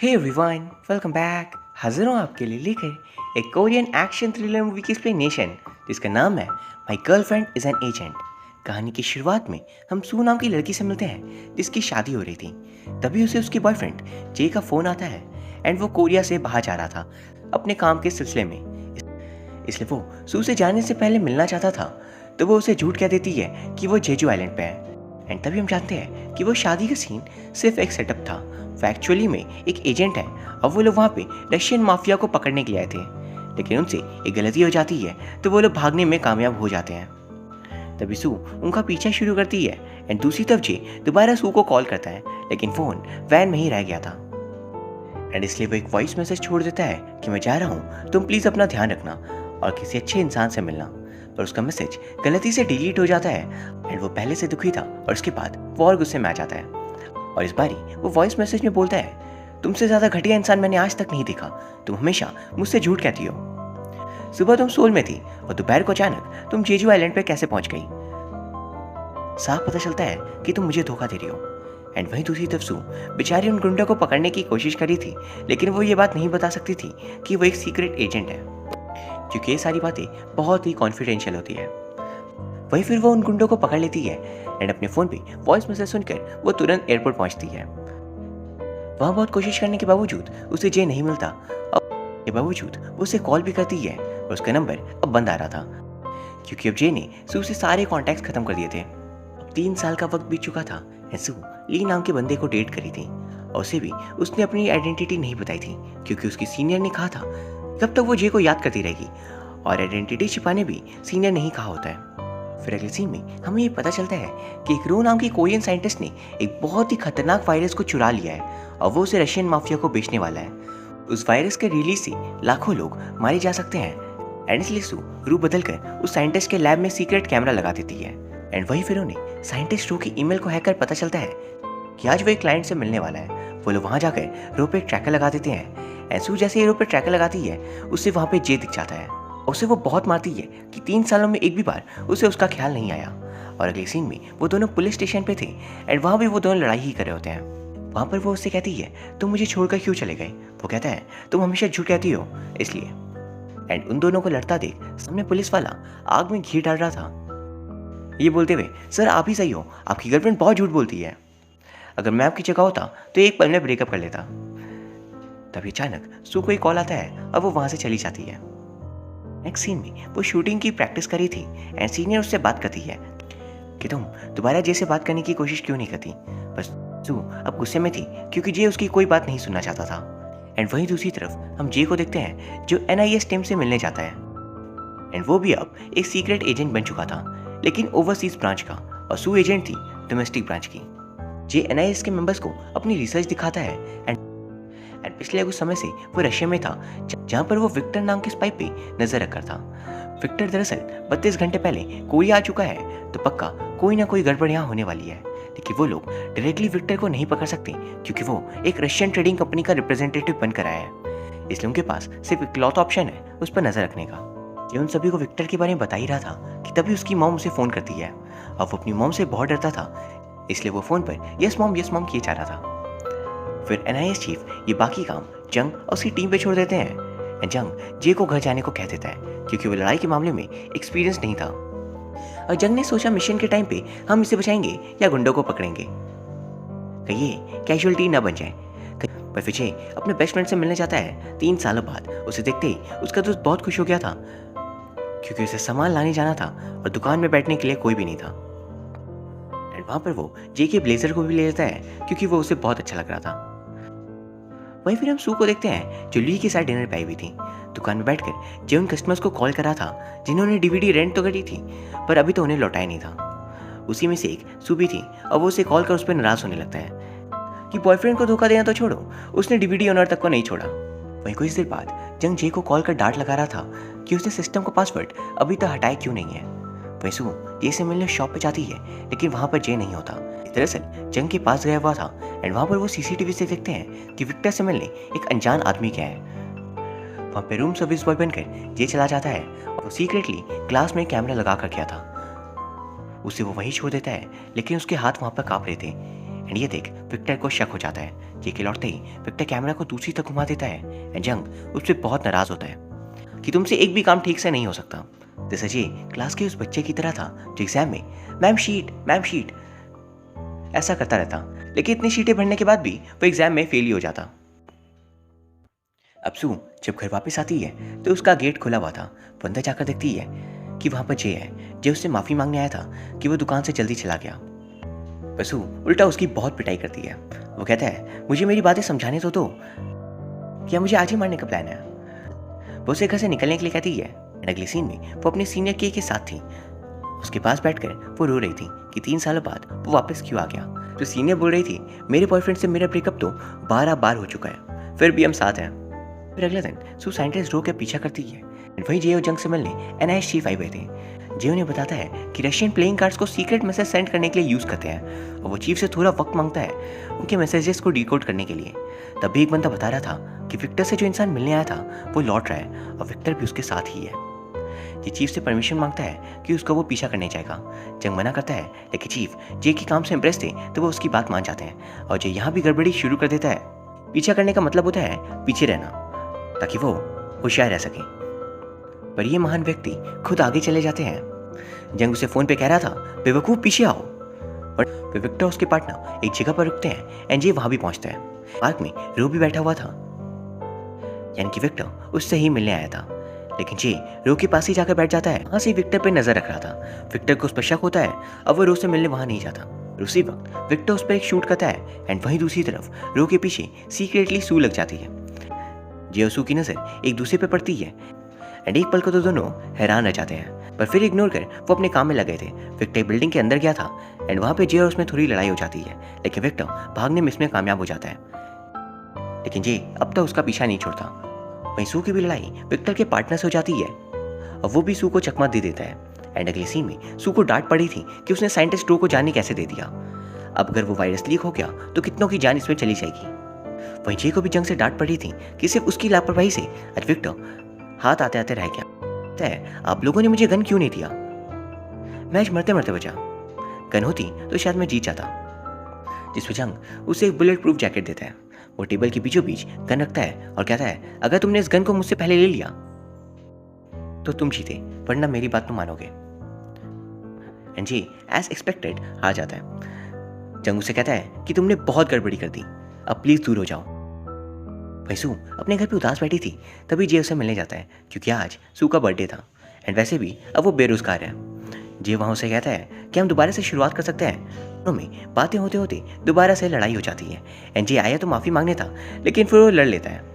Hey everyone, welcome back. हाजिर हूँ आपके लिए लेकर एक कोरियन एक्शन थ्रिलर मूवी की एक्सप्लेनेशन जिसका नाम है my girlfriend is an agent. कहानी की शुरुआत में हम सू नाम की लड़की से मिलते हैं जिसकी शादी हो रही थी। तभी उसे उसकी बॉयफ्रेंड जे का फ़ोन आता है एंड वो कोरिया से बाहर जा रहा था अपने काम के सिलसिले में। इसलिए वो सू से जाने से पहले मिलना चाहता था, तो वो उसे झूठ कह देती है कि वो जेजू आइलैंड पे है। एंड तभी हम जानते हैं कि वो शादी का सीन सिर्फ एक सेटअप था। वो एक्चुअली में एक एजेंट है और वो लोग वहाँ पे रशियन माफिया को पकड़ने के लिए आए थे, लेकिन उनसे एक गलती हो जाती है तो वो लोग भागने में कामयाब हो जाते हैं। तभी सू उनका पीछा शुरू करती है एंड दूसरी तरफ जे दोबारा सू को कॉल करता है, लेकिन फ़ोन वैन में ही रह गया था। एंड इसलिए वो एक वॉइस मैसेज छोड़ देता है कि मैं जा रहा हूँ, तुम प्लीज़ अपना ध्यान रखना और किसी अच्छे इंसान से मिलना। पर उसका मैसेज गलती से डिलीट हो जाता है एंड वो पहले से दुखी था और उसके बाद वो और गुस्से में आ जाता है। और इस बारी वो वॉइस मैसेज में बोलता है, तुमसे ज़्यादा घटिया इंसान मैंने आज तक नहीं देखा, तुम हमेशा मुझसे झूठ कहती हो। सुबह तुम सोल में थी और दोपहर को अचानक तुम जेजू आइलैंड पे कैसे पहुंच गई। साफ पता चलता है कि तुम मुझे धोखा दे रही हो। एंड वहीं दूसरी तरफ सू बेचारी उन गुंडों को पकड़ने की कोशिश करी थी, लेकिन वो ये बात नहीं बता सकती थी कि वो एक सीक्रेट एजेंट है, क्योंकि ये सारी बातें बहुत ही कॉन्फिडेंशियल होती है। वहीं फिर वो उन गुंडों को पकड़ लेती है एंड अपने फ़ोन पे वॉइस मैसेज सुनकर वो तुरंत एयरपोर्ट पहुंचती है। वहाँ बहुत कोशिश करने के बावजूद उसे जे नहीं मिलता और के बावजूद वो उसे कॉल भी करती है और उसका नंबर अब बंद आ रहा था, क्योंकि अब जे ने सू से सारे कॉन्टैक्ट्स खत्म कर दिए थे। अब 3 साल का वक्त बीत चुका था एंड सू ली नाम के बंदे को डेट करी थी और उसे भी उसने अपनी आइडेंटिटी नहीं बताई थी, क्योंकि उसकी सीनियर ने कहा था तब तक वो जे को याद करती रहेगी और आइडेंटिटी छिपाने भी सीनियर नहीं कहा होता है। फिर अगले सीन में हमें ये पता चलता है कि एक रो नाम की कोरियन साइंटिस्ट ने एक बहुत ही खतरनाक वायरस को चुरा लिया है और वो उसे रशियन माफिया को बेचने वाला है। उस वायरस के रिलीज से लाखों लोग मारे जा सकते हैं एंड इसलिए सू रूप बदल कर उस साइंटिस्ट के लैब में सीक्रेट कैमरा लगा देती है। एंड वही फिर उन्हें साइंटिस्ट रो की ईमेल को हैक कर पता चलता है कि आज वो एक क्लाइंट से मिलने वाला है। वो लोग वहाँ जाकर रो पे ट्रैकर लगा देते हैं एंड सू जैसे ही रो पे ट्रैकर लगाती है उससे वहाँ पे जे दिख जाता है। उसे वो बहुत मारती है कि 3 सालों में एक भी बार उसे उसका ख्याल नहीं आया। और अगले सीन में वो दोनों पुलिस स्टेशन पे थे एंड वहाँ भी वो दोनों लड़ाई ही कर रहे होते हैं। वहाँ पर वो उससे कहती है, तुम मुझे छोड़कर क्यों चले गए। वो कहता है, तुम हमेशा झूठ कहती हो इसलिए। एंड उन दोनों को लड़ता देख सामने पुलिस वाला आग में घी डाल रहा था, ये बोलते हुए, सर आप ही सही हो, आपकी गर्लफ्रेंड बहुत झूठ बोलती है, अगर मैं आपकी जगह होता तो एक पल में ब्रेकअप कर लेता। तभी अचानक सू को एक कॉल आता है और वो वहाँ से चली जाती है। नेक्स्ट सीन में वो शूटिंग की प्रैक्टिस करी थी एंड सीनियर उससे बात करती है कि तुम दोबारा जे से बात करने की कोशिश क्यों नहीं करती। बस सू अब गुस्से में थी क्योंकि जे उसकी कोई बात नहीं सुनना चाहता था। एंड वहीं दूसरी तरफ हम जे को देखते हैं जो NIS टीम से मिलने जाता है एंड वो भी अब एक सीक्रेट एजेंट बन चुका था, लेकिन ओवरसीज ब्रांच का, और सू एजेंट थी डोमेस्टिक ब्रांच की। जे NIS के मेंबर्स को अपनी रिसर्च दिखाता है एंड पिछले कुछ समय से वो रशिया में था जहाँ पर वो विक्टर नाम के स्पाई पे नजर रखा था। विक्टर दरअसल 32 घंटे पहले कोरिया आ चुका है, तो पक्का कोई ना कोई गड़बड़ यहाँ होने वाली है। लेकिन वो लोग डायरेक्टली विक्टर को नहीं पकड़ सकते क्योंकि वो एक रशियन ट्रेडिंग कंपनी का रिप्रेजेंटेटिव बनकर आया है, इसलिए उनके पास सिर्फ इकलौता ऑप्शन है उस पर नजर रखने का। ये उन सभी को विक्टर के बारे में बता ही रहा था कि तभी उसकी मॉम उसे फ़ोन करती है और वो अपनी मॉम से बहुत डरता था, इसलिए वो फ़ोन पर यस मॉम किए जा रहा था। फिर NIS चीफ ये बाकी काम जंग और उसकी टीम पे छोड़ देते हैं। जंग जे को घर जाने को कह देता है क्योंकि वो लड़ाई के मामले में एक्सपीरियंस नहीं था। और जंग ने सोचा मिशन के टाइम पे हम इसे बचाएंगे या गुंडों को पकड़ेंगे, कहीं ये कैजुअलिटी न बन जाए। पर फिर जे अपने बेस्ट फ्रेंड से मिलने जाता है 3 सालों बाद। उसे देखते ही उसका दोस्त बहुत खुश हो गया था क्योंकि उसे सामान लाने जाना था और दुकान में बैठने के लिए कोई भी नहीं था। एंड वहाँ पर वो जे के ब्लेजर को भी ले लेता है क्योंकि वो उसे बहुत अच्छा लग रहा था। वहीं फिर हम सू को देखते हैं जो ली के साथ डिनर पे आई हुई थी। दुकान में बैठकर जे उन कस्टमर्स को कॉल कर रहा था जिन्होंने DVD रेंट तो करी थी पर अभी तो उन्हें लौटाया नहीं था। उसी में से एक सू भी थी और वो उसे कॉल कर उस पर नाराज होने लगता है कि बॉयफ्रेंड को धोखा देना तो छोड़ो, उसने DVD ओनर तक को नहीं छोड़ा। वहीं कुछ देर बाद जंग जे को कॉल कर डांट लगा रहा था कि उसने सिस्टम का पासवर्ड अभी तक हटाया क्यों नहीं है। वहीं सू जे से मिलने शॉप पे जाती है, लेकिन वहाँ पर जे नहीं होता। दरअसल जंग के पास गया हुआ था एंड वहाँ पर वो CCTV से देखते हैं कि विक्टर से मिलने एक अनजान आदमी क्या है। वहाँ पे रूम सर्विस बॉय बनकर जे चला जाता है और वो सीक्रेटली क्लास में कैमरा लगा कर गया था। उसे वो वहीं छोड़ देता है, लेकिन उसके हाथ वहाँ पर कांप रहे थे एंड ये देख विक्टर को शक हो जाता है। जे के लौटते ही विक्टर कैमरा को दूसरी तरफ घुमा देता है एंड जंग उससे बहुत नाराज होता है कि तुमसे एक भी काम ठीक से नहीं हो सकता। जैसे जे क्लास के उस बच्चे की तरह था जो एग्जाम में मैम शीट ऐसा करता रहता, लेकिन इतनी शीटें भरने के बाद भी वो एग्जाम में फेल ही हो जाता। अब सू जब घर वापस आती है तो उसका गेट खुला हुआ था। वो अंदर जाकर देखती है कि वहां पर जे है। जे उससे माफी मांगने आया था कि वो दुकान से जल्दी चला गया। पर सू उल्टा उसकी बहुत पिटाई करती है। वो कहता है मुझे मेरी बातें समझाने तो दो, क्या मुझे आज ही मारने का प्लान है। वो उसे घर से निकलने के लिए कहती है। अगले सीन में वो अपने सीनियर के साथ थी। उसके पास बैठकर वो रो रही थी कि 3 सालों बाद वो वापस क्यों आ गया। तो सीनियर बोल रही थी मेरे बॉयफ्रेंड से मेरा ब्रेकअप तो 12 बार हो चुका है, फिर भी हम साथ हैं। फिर अगले दिन सू साइंटिस्ट रो के पीछा करती है। वहीं जे और जंग से मिलने NIS चीफ आए हुए थे। जे उन्हें बताता है कि रशियन प्लेइंग कार्ड्स को सीक्रेट मैसेज सेंड करने के लिए यूज करते हैं और वो चीफ से थोड़ा वक्त मांगता है उनके मैसेजेस को डिकोड करने के लिए। तभी एक बंदा बता रहा था कि विक्टर से जो इंसान मिलने आया था वो लौट रहा है और विक्टर भी उसके साथ ही है। ये चीफ से परमिशन मांगता है कि उसको वो पीछा करने जाएगा। जंग मना करता है, लेकिन चीफ जे के काम से इंप्रेस थे तो वो उसकी बात मान जाते हैं और जे यहाँ भी गड़बड़ी शुरू कर देता है। पीछा करने का मतलब होता है पीछे रहना, ताकि वो होशियार रह सके। पर ये महान व्यक्ति खुद आगे चले जाते हैं। जंग उसे फोन पे कह रहा था बेवकूफ पीछे आओ, पर विक्टर उसके पार्टनर एक जगह पर रुकते हैं एंड जे वहां भी पहुंचता है। पार्क में रो भी बैठा हुआ था, यानी कि विक्टर उससे ही मिलने आया था। लेकिन जे रो के पास ही जाकर बैठ जाता है। वहां से विक्टर पे नजर रख रहा था। विक्टर को उस पर शक होता है, अब वो रो से मिलने वहां नहीं जाता। उसी वक्त विक्टर उस पर एक शूट करता है एंड वहीं दूसरी तरफ रो के पीछे सीक्रेटली सू लग जाती है। जे और सू की नजर एक दूसरे पे पड़ती है एंड एक पल को तो दोनों हैरान रह जाते हैं, पर फिर इग्नोर कर वो अपने काम में लगे थे। विक्टर बिल्डिंग के अंदर गया था एंड वहां पे जे और उसमें थोड़ी लड़ाई हो जाती है, लेकिन विक्टर भागने में इसमें कामयाब हो जाता है। लेकिन जे अब तक उसका पीछा नहीं छोड़ता। वहीं सू की भी लड़ाई विक्टर के पार्टनर से हो जाती है और वो भी सू को चकमा दे देता है। एंड अगले सीन में सू को डांट पड़ी थी कि उसने साइंटिस्ट रो को जाने कैसे दे दिया। अब अगर वो वायरस लीक हो गया तो कितनों की जान इसमें चली जाएगी। वहीं जे को भी जंग से डांट पड़ी थी कि सिर्फ उसकी लापरवाही से आज विक्टर हाथ आते आते रह गया। आप लोगों ने मुझे गन क्यों नहीं दिया? मैच मरते मरते बचा, गन होती तो शायद मैं जीत जाता। जिसमें जंग उसे एक बुलेट प्रूफ जैकेट देता है। वो टेबल के बीचों बीच गन रखता है और कहता है अगर तुमने इस गन को मुझसे पहले ले लिया तो तुम जीते, वरना मेरी बात तुम मानोगे। एंड जे एज एक्सपेक्टेड हार जाता है। जंग उसे कहता है कि तुमने बहुत गड़बड़ी कर दी, अब प्लीज दूर हो जाओ। वहीं सू अपने घर पे उदास बैठी थी, तभी जे उसे मिलने जाता है क्योंकि आज सू का बर्थडे था एंड वैसे भी अब वो बेरोजगार है। जे वहाँ उसे कहता है कि हम दोबारा से शुरुआत कर सकते हैं। दोनों में बातें होते होते दोबारा से लड़ाई हो जाती है एंड जे आया तो माफ़ी मांगने था, लेकिन फिर वो लड़ लेता है।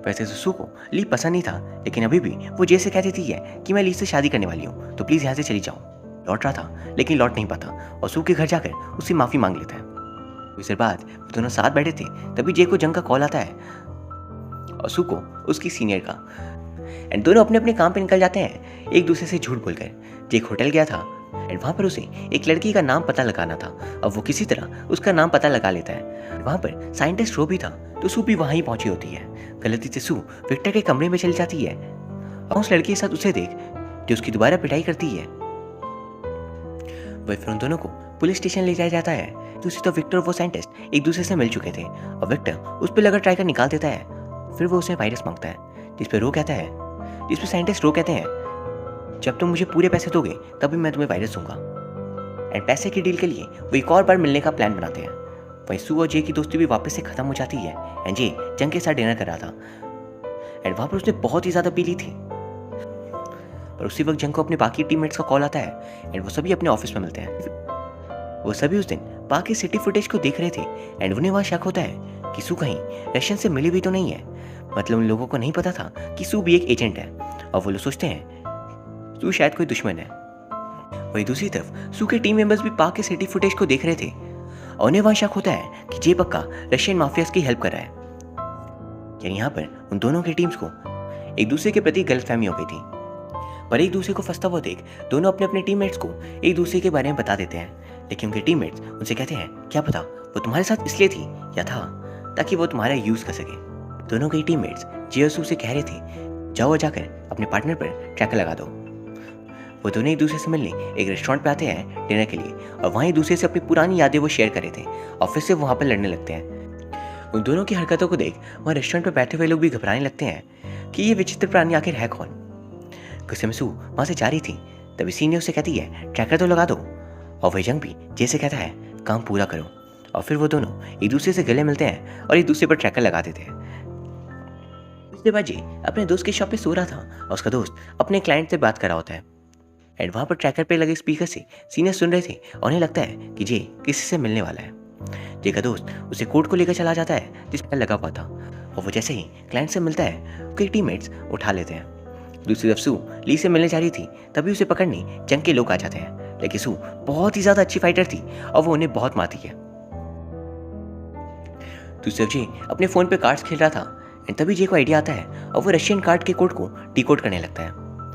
वैसे तो सू को ली पसंद नहीं था, लेकिन अभी भी वो जे से कह देती है कि मैं ली से शादी करने वाली हूँ, तो प्लीज़ यहाँ से चली जाओ। लौट रहा था लेकिन लौट नहीं पाता और सू के घर जाकर उससे माफ़ी मांग लेता है। कुछ देर बाद दोनों साथ बैठे थे, तभी जे को जंग का कॉल आता है और सू को उसकी सीनियर का। एंड दोनों अपने अपने काम पे निकल जाते हैं एक दूसरे से झूठ बोलकर। जे एक होटल गया था एंड वहाँ पर उसे एक लड़की का नाम पता लगाना था और वो किसी तरह उसका नाम पता लगा लेता है। वहाँ पर साइंटिस्ट रो भी था तो सू भी वहाँ ही पहुंची होती है। गलती से सू विक्टर के कमरे में चली जाती है और उस लड़की के साथ उसे देख जो उसकी दोबारा पिटाई करती है। वह फिर उन दोनों को पुलिस स्टेशन ले जाया जाता है। दूसरी तो विक्टर और वो साइंटिस्ट एक दूसरे से मिल चुके थे और विक्टर उस पर लगा ट्राई कर निकाल देता है। फिर वो उसे वायरस मांगता है जिस पे साइंटिस्ट रो कहते हैं जब तुम मुझे पूरे पैसे दोगे तभी मैं तुम्हें वायरस दूंगा। एंड पैसे की डील के लिए वो एक और बार मिलने का प्लान बनाते हैं। वहीं सू और जे की दोस्ती भी वापस से खत्म हो जाती है एंड जे जंग के साथ डिनर कर रहा था एंड वहां पर उसने बहुत ही ज्यादा पी ली थी। पर उसी वक्त जंग को अपने बाकी टीममेट्स का कॉल आता है एंड वो सभी अपने ऑफिस में मिलते हैं। वो सभी उस दिन बाकी सिटी फुटेज को देख रहे थे एंड उन्हें वहां शक होता है कि सू कहीं रशियन से मिली भी तो नहीं है। मतलब उन लोगों को नहीं पता था कि सू भी एक एजेंट है और वो लोग सोचते हैं सू शायद कोई दुश्मन है। वहीं दूसरी तरफ सू के टीम मेंबर्स भी पाक के सिटी फुटेज को देख रहे थे और उन्हें वहां शक होता है कि जे पक्का रशियन माफियाज की हेल्प कर रहा है। यानी यहाँ पर उन दोनों की टीम्स को एक दूसरे के प्रति गलतफहमी हो गई थी। पर एक दूसरे को फंसता हुआ देख दोनों अपने अपने टीममेट्स को एक दूसरे के बारे में बता देते हैं, लेकिन उनके टीममेट्स उनसे कहते हैं क्या पता वो तुम्हारे साथ इसलिए थी या था ताकि वो तुम्हारा यूज कर सके। दोनों के टीममेट्स जे और सू से कह रहे थे जाओ जाकर अपने पार्टनर पर ट्रैकर लगा दो। वो दोनों एक दूसरे से मिलने एक रेस्टोरेंट पे आते हैं डिनर के लिए, और वहीं एक दूसरे से अपनी पुरानी यादें वो शेयर कर रहे थे, और फिर से वहाँ पर लड़ने लगते हैं। उन दोनों की हरकतों को देख वहाँ रेस्टोरेंट पर बैठे हुए लोग भी घबराने लगते हैं कि ये विचित्र प्राणी आखिर है कौन। गुस्से में सू वहाँ से जा रही थी, तभी सीनियर उसे कहती है ट्रैकर तो लगा दो, और वही जंग भी जैसे कहता है काम पूरा करो, और फिर वो दोनों एक दूसरे से गले मिलते हैं और एक दूसरे पर ट्रैकर लगा देते हैं। उसके बाद जे अपने दोस्त की शॉप पे सो रहा था और उसका दोस्त अपने क्लाइंट से बात कर रहा होता है, एंड वहाँ पर ट्रैकर पे लगे स्पीकर से सीनियर सुन रहे थे और उन्हें लगता है कि जे किसी से मिलने वाला है। जे का दोस्त उसे कोर्ट को लेकर चला जाता है जिस पर लगा हुआ था, और वो जैसे ही क्लाइंट से मिलता है उसके टीममेट्स उठा लेते हैं। दूसरी तरफ सू ली से मिलने जा रही थी, तभी उसे पकड़ने जंग के लोग आ जाते हैं, लेकिन सू बहुत ही ज्यादा अच्छी फाइटर थी और वो उन्हें बहुत मारती है। दूसरी तरफ जे अपने फोन पे कार्ड्स खेल रहा था, एंड तभी जे को आइडिया आता है और वो रशियन कार्ड के कोड को डिकोड करने लगता है।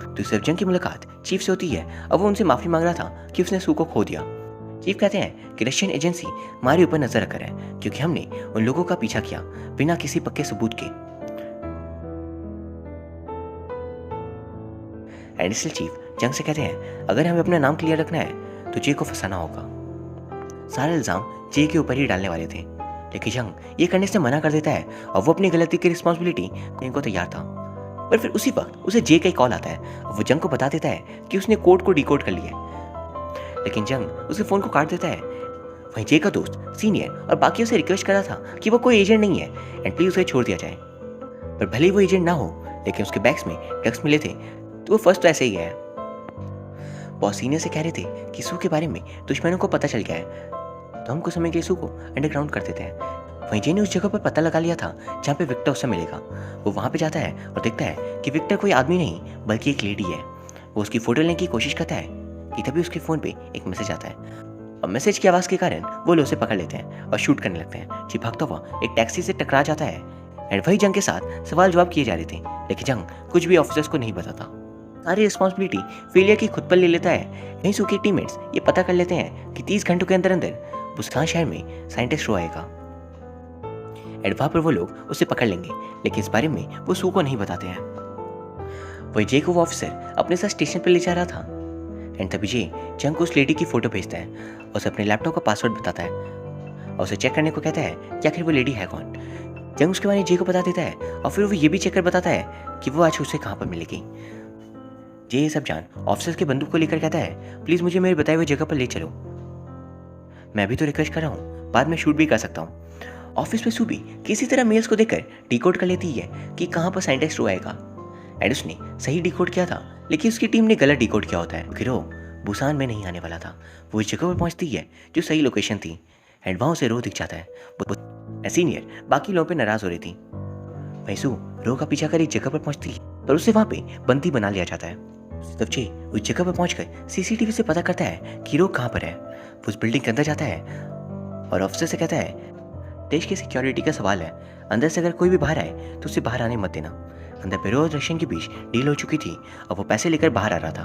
दूसरी तरफ जंग की मुलाकात चीफ से होती है और वो उनसे माफी मांग रहा था कि उसने सू को खो दिया। चीफ कहते हैं कि रशियन एजेंसी हमारे ऊपर नजर रख है क्योंकि हमने उन लोगों का पीछा किया बिना किसी पक्के सबूत के। एंड इसलिए चीफ जंग से कहते हैं अगर हमें अपना नाम क्लियर रखना है तो जे को फंसाना होगा। सारे इल्जाम जे के ऊपर ही डालने वाले थे, लेकिन जंग ये करने से मना कर देता है और वो अपनी गलती की रिस्पॉन्सिबिलिटी लेने को तैयार था। पर फिर उसी वक्त उसे जे का कॉल आता है और वो जंग को बता देता है कि उसने कोड को डिकोड कर लिया, लेकिन जंग उसके फोन को काट देता है। वहीं जे का दोस्त सीनियर और बाकियों से रिक्वेस्ट कर रहा था कि वो कोई एजेंट नहीं है एंड प्लीज उसे छोड़ दिया जाए। पर भले ही वो एजेंट ना हो, लेकिन उसके बैग्स में ड्रग्स मिले थे तो वो फर्स्ट तो ऐसे ही है। बॉस सीनियर से कह रहे थे कि सू के बारे में दुश्मनों को पता चल गया है, तो हम कुछ समय के लिए सू को अंडरग्राउंड कर देते हैं। वहीं जे ने उस जगह पर पता लगा लिया था जहाँ पे विक्टर उससे मिलेगा। वो वहाँ पे जाता है और देखता है कि विक्टर कोई आदमी नहीं बल्कि एक लेडी है। वो उसकी फोटो लेने की कोशिश करता है कि तभी उसके फोन पे एक मैसेज आता है, और मैसेज की आवाज के कारण वो लोग उसे पकड़ लेते हैं और शूट करने लगते हैं। जी भागता हुआ एक टैक्सी से टकरा जाता है, एंड वही जंग के साथ सवाल जवाब किए जा रहे थे, लेकिन जंग कुछ भी ऑफिसर्स को नहीं बताता। सारी रिस्पॉन्सिबिलिटी फेलियर की खुद पर ले लेता है। वहीं सू के टीममेट्स ये पता कर लेते हैं कि 30 घंटों के अंदर अंदर बुसान शहर में साइंटिस्ट रो आएगा, एंड वहां पर वो लोग उसे पकड़ लेंगे, लेकिन इस बारे में वो सू को नहीं बताते हैं। वही जे को वो ऑफिसर अपने साथ स्टेशन पर ले जा रहा था, एंड तभी जे जंग को उस लेडी की फोटो भेजता है और उसे अपने लैपटॉप का पासवर्ड बताता है और उसे चेक करने को कहता है कि आखिर वो लेडी है कौन। जंग उसके बारे में जे को बता देता है और फिर वो ये भी चेक कर बताता है कि वो आज उसे कहाँ पर मिलेगी। जे ये सब जान ऑफिसर के बंदूक को लेकर कहता है प्लीज मुझे मेरे बताए हुए जगह पर ले चलो, मैं अभी तो रिक्वेस्ट कर रहा हूँ, बाद में शूट भी कर सकता हूँ। ऑफिस में सूबी किसी तरह मेल्स को देखकर डिकोड कर लेती है कि कहाँ पर साइंटिस्ट रो आएगा, एंड उसने सही डिकोड किया था, लेकिन उसकी टीम ने गलत डिकोड किया होता है। फिर वो बुसान में नहीं आने वाला था। वो इस जगह पर पहुंचती है जो सही लोकेशन थी, एंड वहाँ उसे रो दिख जाता है। सीनियर बाकी लोगों पर नाराज हो रही थी। वहीं सू रो का पीछा कर एक जगह पर पहुंचती है, पर उसे वहाँ पे बंदी बना लिया जाता है। तब जे उस जगह पर पहुंचकर सीसीटीवी से पता करता है कि रो कहाँ पर है। वो उस बिल्डिंग के अंदर जाता है और ऑफिसर से कहता है देश की सिक्योरिटी का सवाल है, अंदर से अगर कोई भी बाहर आए तो उसे बाहर आने मत देना। अंदर पेरो और रशियन के बीच डील हो चुकी थी और वो पैसे लेकर बाहर आ रहा था,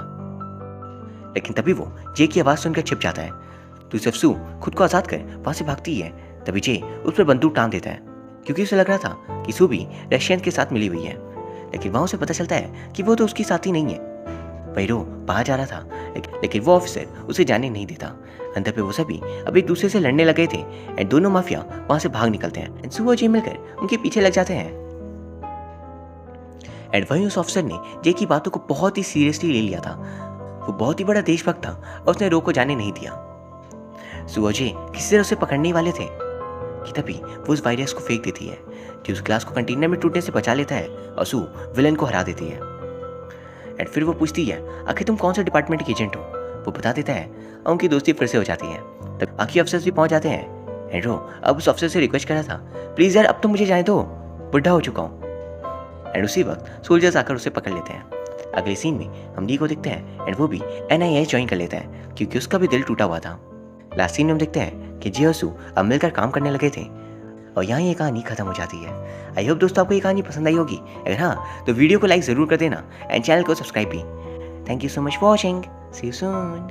लेकिन तभी वो जे की आवाज़ सुनकर छिप जाता है। दूसरी तरफ सू खुद को आज़ाद कर वहाँ से भागती है, तभी जे उस पर बंदूक टांग देता है क्योंकि उसे लग रहा था कि सू भी रशियन के साथ मिली हुई है, लेकिन वहाँ उसे पता चलता है कि वो तो उसकी साथी नहीं है। पैरो बाहर जा रहा था, लेकिन वो ऑफिसर उसे जाने नहीं देता। अंदर पे वो सभी अब एक दूसरे से लड़ने लगे थे, एंड दोनों माफिया वहां से भाग निकलते हैं, एंड सू और जे मिलकर उनके पीछे लग जाते हैं। एंड वहीं उस ऑफिसर ने जे की बातों को बहुत ही सीरियसली ले लिया था। वो बहुत ही बड़ा देशभक्त था और उसने रो को जाने नहीं दिया। सू और जे किसी तरह उसे पकड़ने वाले थे कि तभी वो उस वायरस को फेंक देती है जो उस ग्लास को कंटेनर में टूटने से बचा लेता है, और सू विलन को हरा देती है। एंड फिर वो पूछती है आखिर तुम कौन सा डिपार्टमेंट के एजेंट हो। वो बता देता है और उनकी दोस्ती फिर से हो जाती है। तब बाकी अफसर्स भी पहुंच जाते हैं, एंड वो अब उस अफसर से रिक्वेस्ट कर रहा था प्लीज यार अब तो मुझे जाने दो, बुढ़ा हो चुका हूँ। एंड उसी वक्त सोल्जर्स आकर उसे पकड़ लेते हैं। अगले सीन में हम ली को देखते हैं, एंड वो भी NIS ज्वाइन कर लेता है क्योंकि उसका भी दिल टूटा हुआ था। लास्ट सीन में हम देखते हैं कि जे और सू अब मिलकर काम करने लगे थे, और यहाँ ये कहानी खत्म हो जाती है। आई होप दोस्तों आपको ये कहानी पसंद आई होगी। अगर हाँ तो वीडियो को लाइक जरूर कर देना एंड चैनल को सब्सक्राइब भी। Thank you so much for watching. See you soon.